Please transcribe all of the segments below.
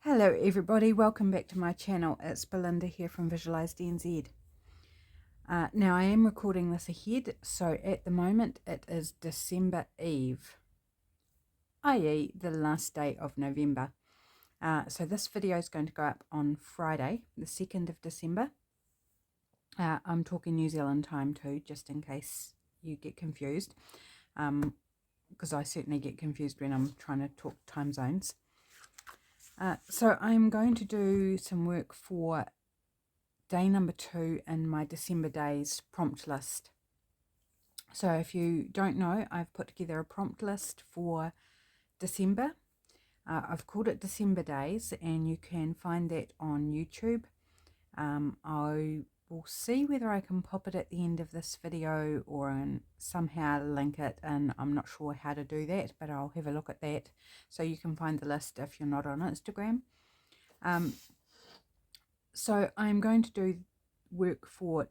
Hello everybody, welcome back to my channel. It's Belinda here from Visualized NZ. Now I am recording this ahead, so at the moment it is December Eve, i.e. the last day of November. So this video is going to go up on Friday, the 2nd of December. I'm talking New Zealand time too, just in case you get confused, because I certainly get confused when I'm trying to talk time zones. So I'm going to do some work for day number 2 in my December days prompt list. So if you don't know, I've put together a prompt list for December. I've called it December Days, and you can find that on YouTube. I will see whether I can pop it at the end of this video or somehow link it, and I'm not sure how to do that, but I'll have a look at that so you can find the list if you're not on Instagram. So I'm going to do work for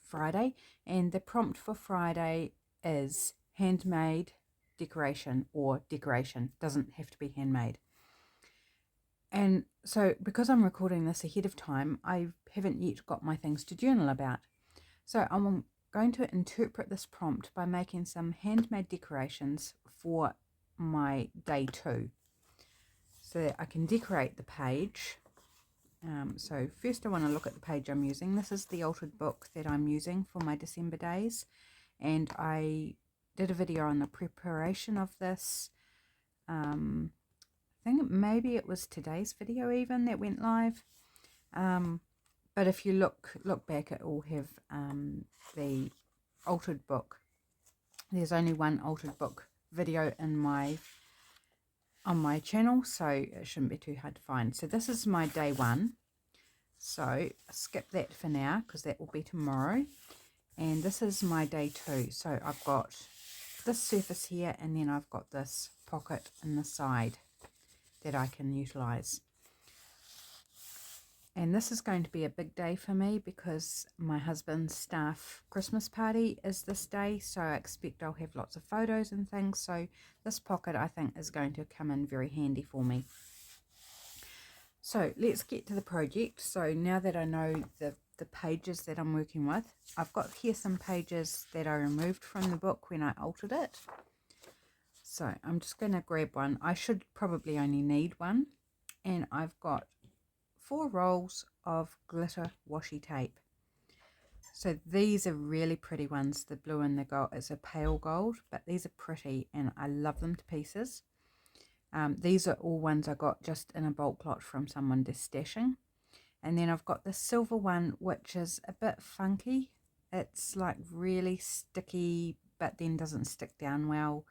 Friday, and the prompt for Friday is handmade decoration, or decoration, doesn't have to be handmade. And so because I'm recording this ahead of time, I haven't yet got my things to journal about. So I'm going to interpret this prompt by making some handmade decorations for my day 2 so that I can decorate the page. So first I want to look at the page I'm using. This is the altered book that I'm using for my December days, and I did a video on the preparation of this. I think maybe it was today's video even that went live, but if you look back, it will have the altered book. There's only one altered book video on my channel, so it shouldn't be too hard to find. So this is my day 1, so skip that for now because that will be tomorrow. And this is my day 2, so I've got this surface here, and then I've got this pocket in the side that I can utilize. And this is going to be a big day for me because my husband's staff Christmas party is this day, so I expect I'll have lots of photos and things. So this pocket, I think, is going to come in very handy for me. So let's get to the project. So now that I know the pages that I'm working with, I've got here some pages that I removed from the book when I altered it. So I'm just going to grab one. I should probably only need one. And I've got 4 rolls of glitter washi tape. So these are really pretty ones. The blue and the gold is a pale gold, but these are pretty and I love them to pieces. These are all ones I got just in a bulk lot from someone just stashing. And then I've got the silver one, which is a bit funky. It's like really sticky, but then doesn't stick down well.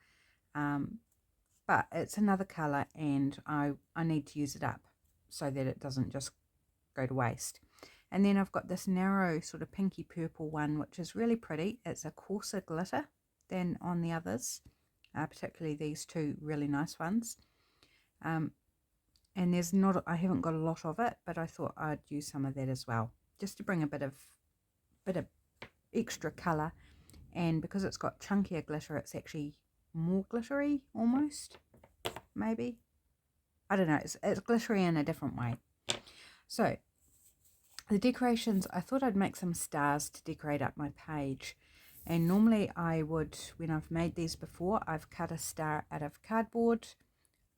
But it's another colour, and I need to use it up so that it doesn't just go to waste. And then I've got this narrow sort of pinky purple one, which is really pretty. It's a coarser glitter than on the others, particularly these 2 really nice ones. And I haven't got a lot of it, but I thought I'd use some of that as well, just to bring a bit of extra colour. And because it's got chunkier glitter, it's actually more glittery almost, maybe. I don't know, it's glittery in a different way. So the decorations, I thought I'd make some stars to decorate up my page. And normally I would, when I've made these before, I've cut a star out of cardboard,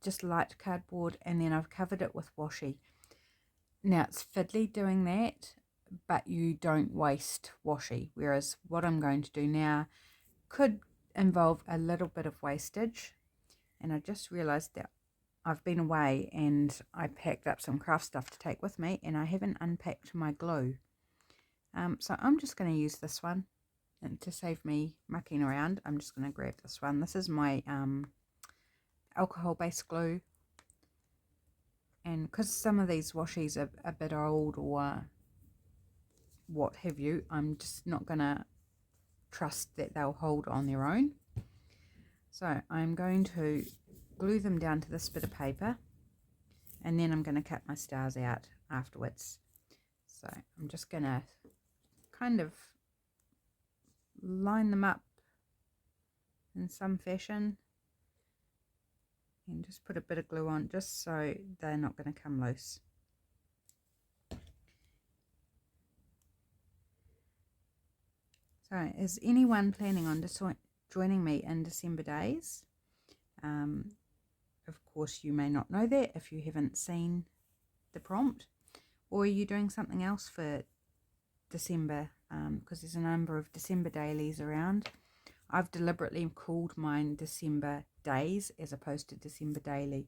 just light cardboard, and then I've covered it with washi. Now it's fiddly doing that, but you don't waste washi, whereas what I'm going to do now could involve a little bit of wastage. And I just realized that I've been away and I packed up some craft stuff to take with me, and I haven't unpacked my glue. So I'm just going to use this one, and to save me mucking around, I'm just going to grab this one. This is my alcohol based glue, and because some of these washies are a bit old or what have you, I'm just not going to trust that they'll hold on their own. So I'm going to glue them down to this bit of paper, and then I'm going to cut my stars out afterwards. So I'm just going to kind of line them up in some fashion. and just put a bit of glue on just so they're not going to come loose. So is anyone planning on joining me in December days? Of course, you may not know that if you haven't seen the prompt, or are you doing something else for December? Because there's a number of December dailies around. I've deliberately called mine December days as opposed to December daily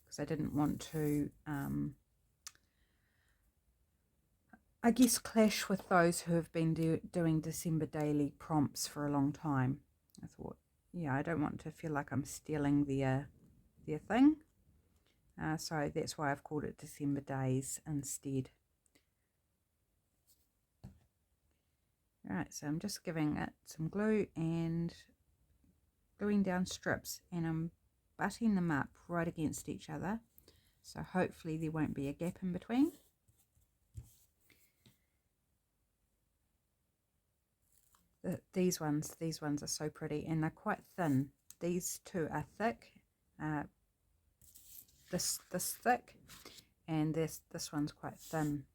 because I didn't want to I guess clash with those who have been doing December daily prompts for a long time. I thought, yeah, I don't want to feel like I'm stealing their thing. So that's why I've called it December days instead. Alright, so I'm just giving it some glue and gluing down strips, and I'm butting them up right against each other. So hopefully there won't be a gap in between. These ones are so pretty, and they're quite thin. These two are thick, this thick, and this one's quite thin.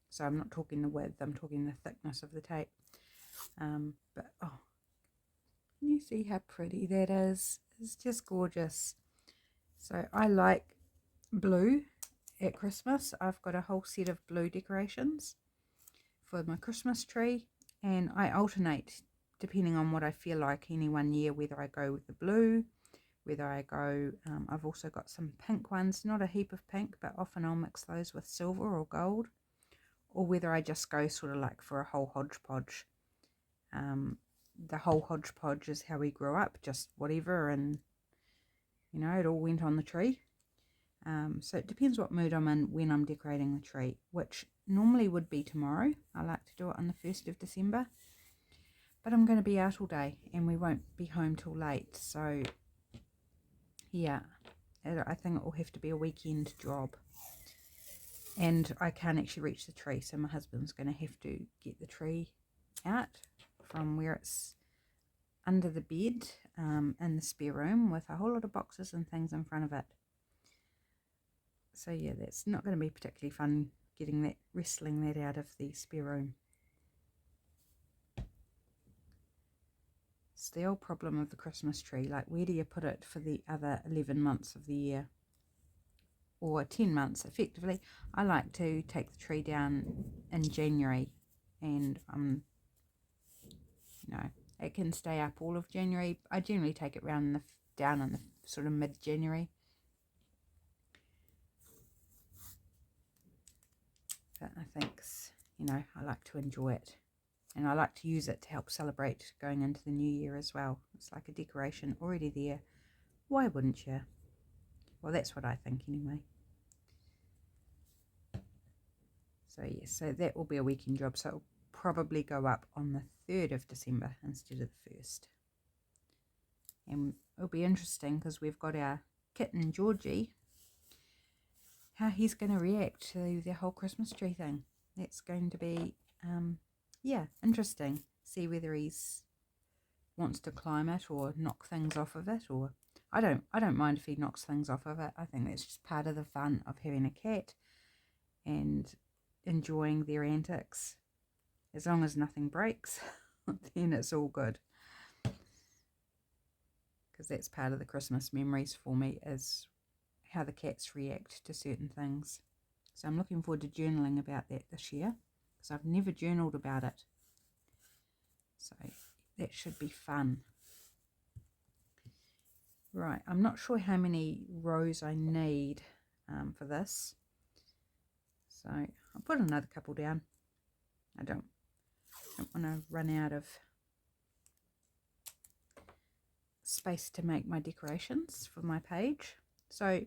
So I'm not talking the width, I'm talking the thickness of the tape. But oh, can you see how pretty that is? It's just gorgeous. So I like blue at Christmas. I've got a whole set of blue decorations for my Christmas tree, and I alternate depending on what I feel like any one year, whether I go with the blue, whether I go, I've also got some pink ones, not a heap of pink, but often I'll mix those with silver or gold, or whether I just go sort of like for a whole hodgepodge. The whole hodgepodge is how we grew up, just whatever, and you know, it all went on the tree. So it depends what mood I'm in when I'm decorating the tree, which normally would be tomorrow. I like to do it on the 1st of December, but I'm going to be out all day and we won't be home till late, so yeah, I think it will have to be a weekend job, and I can't actually reach the tree, so my husband's going to have to get the tree out from where it's under the bed in the spare room with a whole lot of boxes and things in front of it. So yeah, that's not going to be particularly fun, wrestling that out of the spare room. It's the old problem of the Christmas tree, like where do you put it for the other 11 months of the year? Or 10 months effectively. I like to take the tree down in January, and you know, it can stay up all of January. I generally take it down in the sort of mid-January. But I think, you know, I like to enjoy it. And I like to use it to help celebrate going into the new year as well. It's like a decoration already there. Why wouldn't you? Well, that's what I think anyway. So yes, so that will be a weekend job. So it'll probably go up on the 3rd of December instead of the 1st. And it'll be interesting because we've got our kitten Georgie, how he's going to react to the whole Christmas tree thing. That's going to be yeah, interesting. See whether he's wants to climb it or knock things off of it, or I don't mind if he knocks things off of it. I think that's just part of the fun of having a cat and enjoying their antics. As long as nothing breaks, then it's all good. Because that's part of the Christmas memories for me, is how the cats react to certain things. So I'm looking forward to journaling about that this year, because I've never journaled about it. So that should be fun. Right, I'm not sure how many rows I need for this. So I'll put another couple down. I don't want to run out of space to make my decorations for my page. So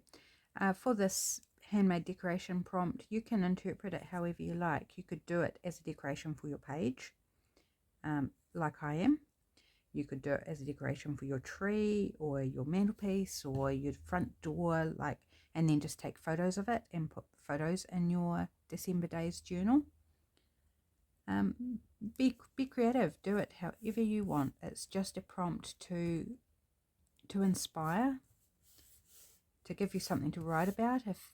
for this handmade decoration prompt, you can interpret it however you like. You could do it as a decoration for your page, like I am. You could do it as a decoration for your tree or your mantelpiece or your front door, and then just take photos of it and put photos in your December days journal. Be creative. Do it however you want. It's just a prompt to inspire to give you something to write about if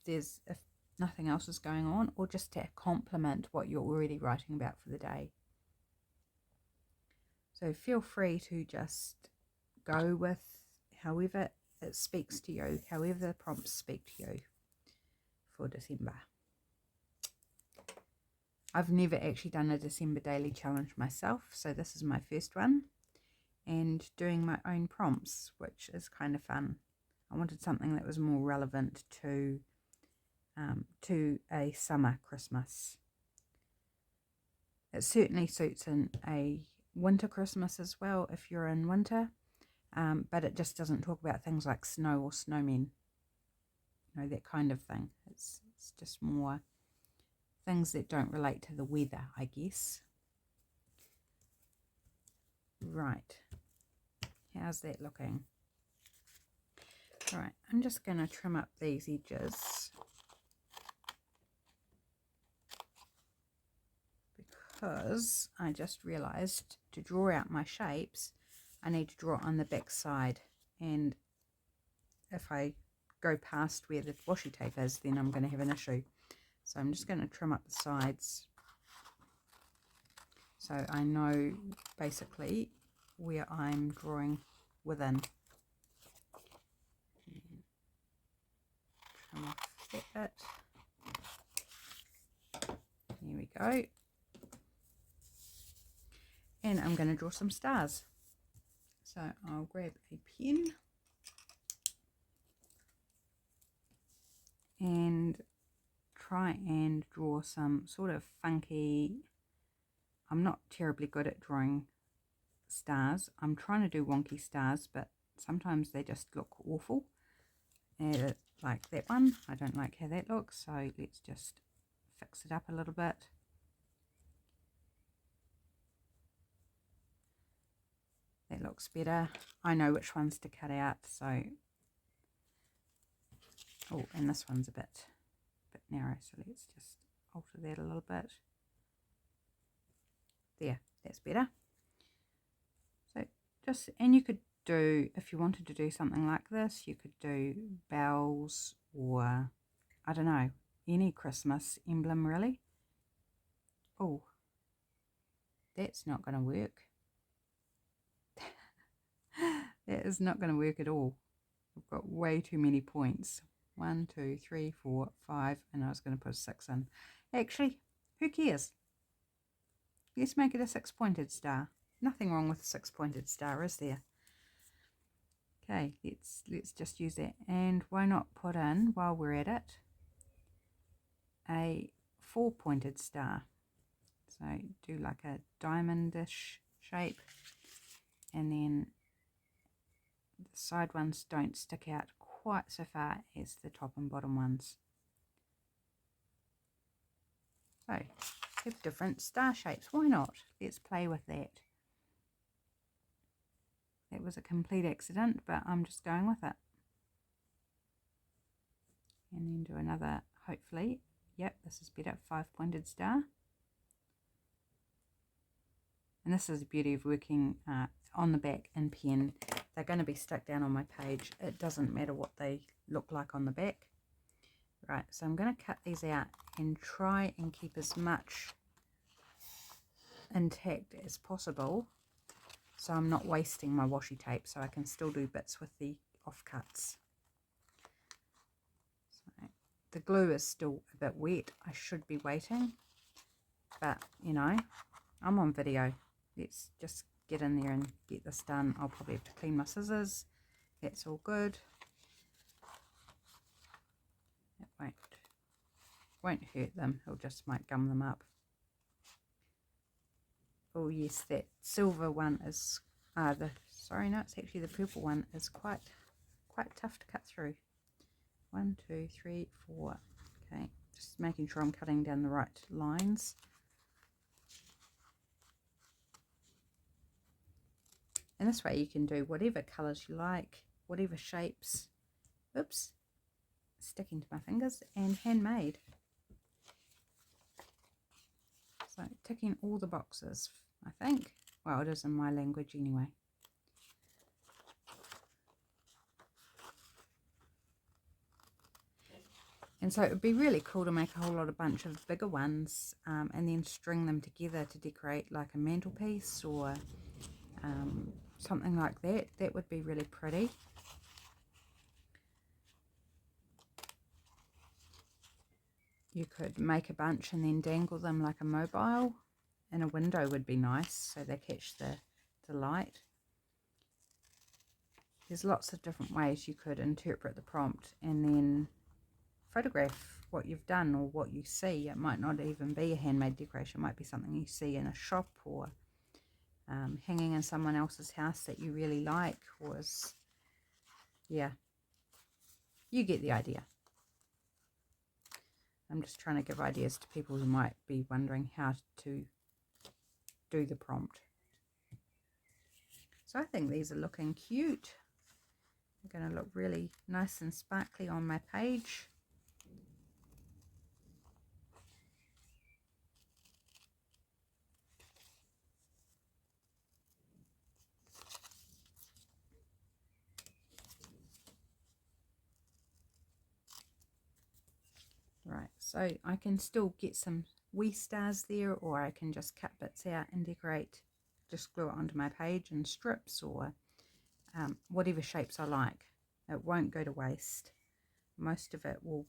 nothing else is going on, or just to complement what you're already writing about for the day. So feel free to just go with however it speaks to you, however the prompts speak to you for December. I've never actually done a December daily challenge myself, so this is my first one, and doing my own prompts, which is kind of fun. I wanted something that was more relevant to a summer Christmas. It certainly suits in a winter Christmas as well if you're in winter, but it just doesn't talk about things like snow or snowmen, that kind of thing. It's just more things that don't relate to the weather, I guess. Right, how's that looking? Right, I'm just going to trim up these edges because I just realized to draw out my shapes I need to draw on the back side, and if I go past where the washi tape is, then I'm going to have an issue. So I'm just going to trim up the sides so I know basically where I'm drawing within. Trim off that bit. There we go. And I'm going to draw some stars. So I'll grab a pen and try and draw some sort of funky. I'm not terribly good at drawing stars. I'm trying to do wonky stars, but sometimes they just look awful. Like that one, I don't like how that looks, so let's just fix it up a little bit. That looks better. I know which ones to cut out, so oh, and this one's a bit narrow, so let's just alter that a little bit. There, that's better. So just, and you could do, if you wanted to do something like this, you could do bells or I don't know, any Christmas emblem really. Oh, that's not going to work. That is not going to work at all. I've got way too many points. 1, 2, 3, 4, 5, and I was going to put a 6 in. Actually, who cares? Let's make it a 6-pointed star. Nothing wrong with a 6-pointed star, is there? Okay, let's just use that. And why not put in, while we're at it, a 4-pointed star. So do like a diamondish shape, and then the side ones don't stick out quite so far as the top and bottom ones. So have different star shapes. Why not? Let's play with that. That was a complete accident, but I'm just going with it. And then do another, hopefully. Yep, this is better. 5-pointed star. And this is the beauty of working on the back in pen. They're going to be stuck down on my page. It doesn't matter what they look like on the back. Right, so I'm going to cut these out and try and keep as much intact as possible, so I'm not wasting my washi tape, so I can still do bits with the offcuts. So the glue is still a bit wet. I should be waiting, but you know, I'm on video. Let's just get in there and get this done. I'll probably have to clean my scissors. That's all good. It won't hurt them. It'll just might gum them up. Oh yes, that silver one is sorry, no, it's actually the purple one is quite tough to cut through. 1, 2, 3, 4. Okay, just making sure I'm cutting down the right lines. And this way you can do whatever colours you like, whatever shapes. Oops, sticking to my fingers. And handmade. So ticking all the boxes, I think. Well, it is in my language anyway. And so it would be really cool to make a whole lot of bunch of bigger ones and then string them together to decorate like a mantelpiece or something like that. That would be really pretty. You could make a bunch and then dangle them like a mobile, and a window would be nice so they catch the light. There's lots of different ways you could interpret the prompt and then photograph what you've done or what you see. It might not even be a handmade decoration. It might be something you see in a shop or hanging in someone else's house that you really like, or yeah, you get the idea. I'm just trying to give ideas to people who might be wondering how to do the prompt. So I think these are looking cute. They're going to look really nice and sparkly on my page. Right, so I can still get some wee stars there, or I can just cut bits out and decorate, just glue it onto my page in strips or whatever shapes I like. It won't go to waste. Most of it will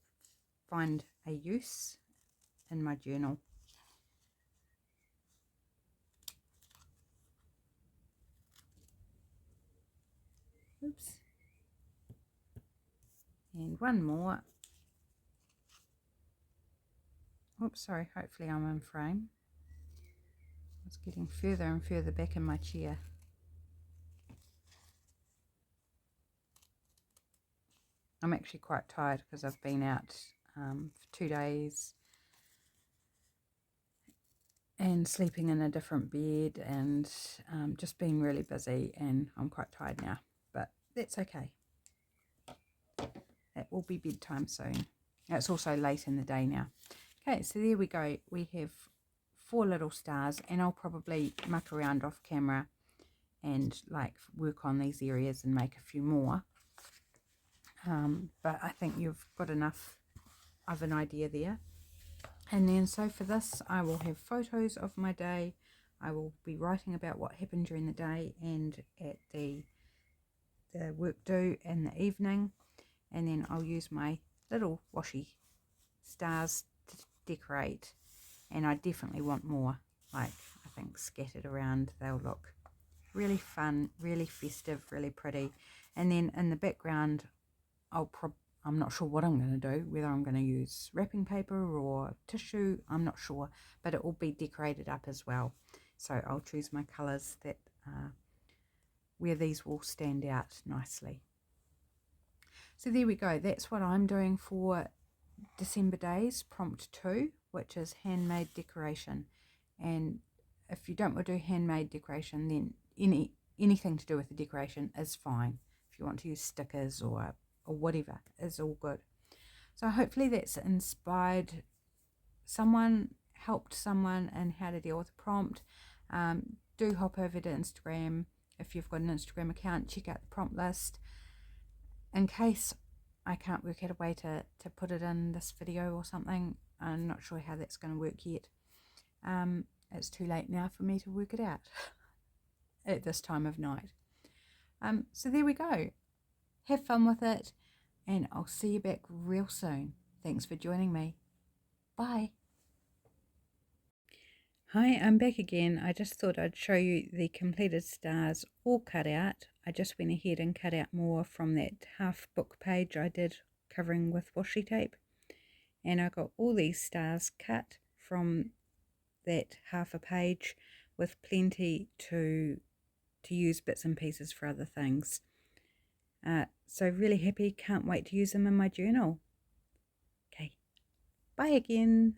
find a use in my journal. Oops. And one more. Oops, sorry, hopefully I'm in frame. It's getting further and further back in my chair. I'm actually quite tired because I've been out for 2 days and sleeping in a different bed and just being really busy, and I'm quite tired now, but that's okay. It will be bedtime soon. It's also late in the day now. Okay, so there we go. We have 4 little stars, and I'll probably muck around off camera and like work on these areas and make a few more. But I think you've got enough of an idea there. And then so for this, I will have photos of my day. I will be writing about what happened during the day and at the work do in the evening. And then I'll use my little washi stars to decorate. And I definitely want more, like I think scattered around. They'll look really fun, really festive, really pretty. And then in the background, I'm not sure what I'm going to do, whether I'm going to use wrapping paper or tissue, I'm not sure, but it will be decorated up as well. So I'll choose my colours that where these will stand out nicely. So there we go, that's what I'm doing for December days, prompt 2, which is handmade decoration. And if you don't want to do handmade decoration, then anything to do with the decoration is fine. If you want to use stickers or whatever, is all good. So hopefully that's inspired someone, helped someone in how to deal with a prompt. Do hop over to Instagram. If you've got an Instagram account, check out the prompt list. In case I can't work out a way to put it in this video or something, I'm not sure how that's going to work yet. It's too late now for me to work it out at this time of night. So there we go. Have fun with it, and I'll see you back real soon. Thanks for joining me. Bye. Hi, I'm back again. I just thought I'd show you the completed stars all cut out. I just went ahead and cut out more from that half book page I did covering with washi tape. And I got all these stars cut from that half a page with plenty to use bits and pieces for other things. So really happy, can't wait to use them in my journal. Okay, bye again.